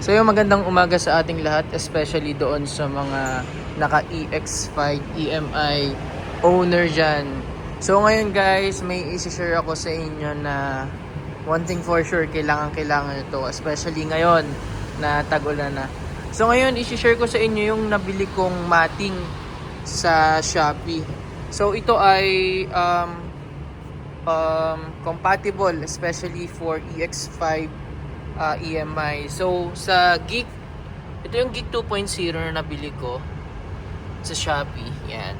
So yung magandang umaga sa ating lahat, especially doon sa mga naka EX5 EMI owner dyan. So ngayon guys, may isi-share ako sa inyo na one thing for sure, kailangan ito, especially ngayon na tag-ulan na. So ngayon, isi-share ko sa inyo yung nabili kong mating sa Shopee. So ito ay compatible especially for EX5 EMI. So sa Geek, ito yung Geek 2.0 na nabili ko sa Shopee. Yan.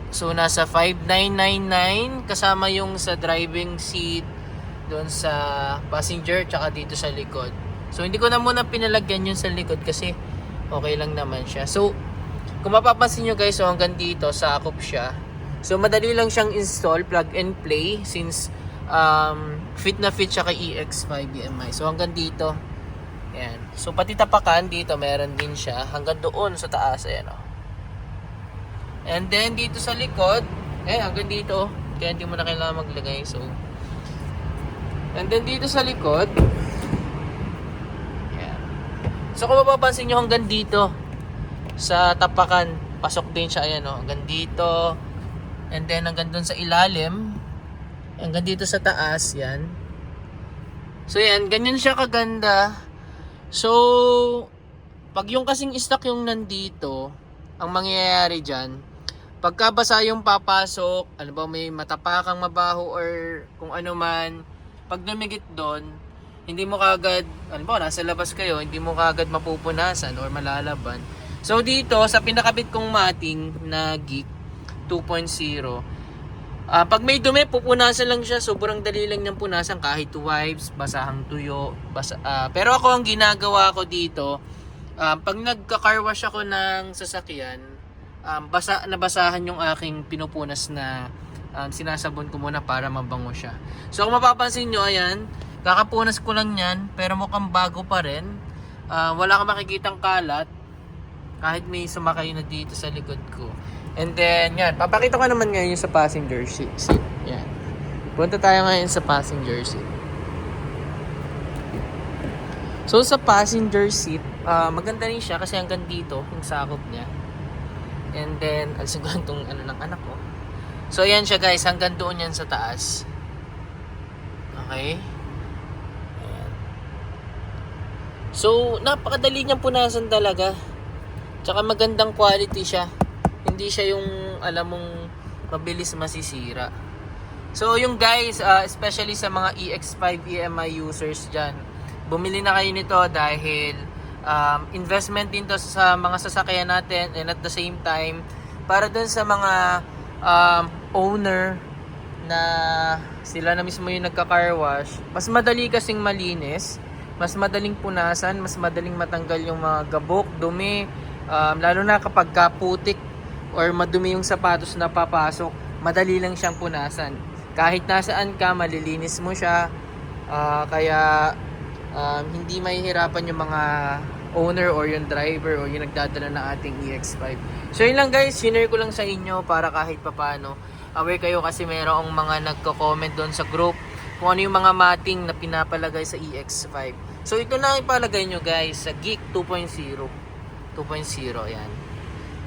So nasa 5,999 kasama yung sa driving seat, doon sa passenger, tsaka dito sa likod. So hindi ko na muna pinalagyan yun sa likod kasi okay lang naman siya. So kung mapapansin nyo guys, so hanggang dito sakop siya. So madali lang siyang install, plug and play, since fit na fit siya kay EX5 EMI. So hanggang dito, ayan. So pati tapakan dito meron din siya hanggang doon sa taas, ayan o. And then dito sa likod, hanggang dito, kaya hindi mo na kailangan maglagay. So and then dito sa likod, ayan. So kung mapapansin nyo hanggang dito sa tapakan, pasok din siya, ayan o, hanggang dito. And then hanggang doon sa ilalim, hanggang dito sa taas, yan. So yan, ganyan siya kaganda. So pag yung kasing stock yung nandito, ang mangyayari dyan, pagka basa yung papasok, ano ba, may matapakang mabaho or kung ano man, pag dumigit doon, hindi mo kagad, ano ba, nasa labas kayo, hindi mo kagad mapupunasan or malalaban. So dito, sa pinakabit kong mating na Geek 2.0, pag may dumi, pupunasan lang siya. Sobrang dali lang niyang punasan kahit wipes, basahang tuyo. Pero ako, ang ginagawa ko dito, pag nagka-car wash ako ng sasakyan, nabasahan yung aking pinupunas na sinasabon ko muna para mabango siya. So kung mapapansin nyo, ayan, kakapunas ko lang yan, pero mukhang bago pa rin. Wala kang makikitang kalat kahit may sumakay na dito sa likod ko. And then, yan. Papakita ko naman ngayon sa passenger seat. Yan. Punta tayo ngayon sa passenger seat. So, sa passenger seat, maganda rin siya kasi hanggang dito, yung sakop niya. And then, alisin ko lang itong ng anak ko. So, yan siya guys. Hanggang doon yan sa taas. Okay. Ayan. So, napakadali niyang punasan talaga. Tsaka magandang quality siya. Hindi siya yung alam mong mabilis masisira. So yung guys, especially sa mga EX5 EMI users dyan, bumili na kayo nito dahil investment din to sa mga sasakyan natin, and at the same time, para dun sa mga owner na sila na mismo yung nagka-car wash, mas madali kasing malinis, mas madaling punasan, mas madaling matanggal yung mga gabok, dumi, lalo na kapag kaputik or madumi yung sapatos na papasok, madali lang siyang punasan. Kahit nasaan ka, malilinis mo siya. Kaya hindi mahihirapan yung mga owner or yung driver or yung nagdadala ng ating EX5. So yun lang guys, sinare ko lang sa inyo para kahit papano aware kayo, kasi merong mga nagko-comment doon sa group kung ano yung mga mating na pinapalagay sa EX5. So ito na ipalagay nyo guys sa Geek 2.0. 2.0 yan.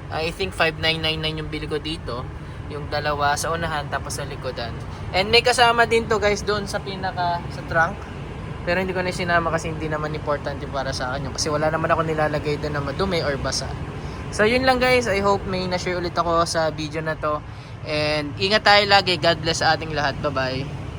I think 5,999 yung bili ko dito. Yung dalawa sa unahan tapos sa likodan. And may kasama din to guys doon sa sa trunk. Pero hindi ko na sinama kasi hindi naman importante para sa akin yun. Kasi wala naman ako nilalagay doon na madumi or basa. So yun lang guys. I hope may na-share ulit ako sa video na to. And ingat tayo lagi. God bless sa ating lahat. Bye bye.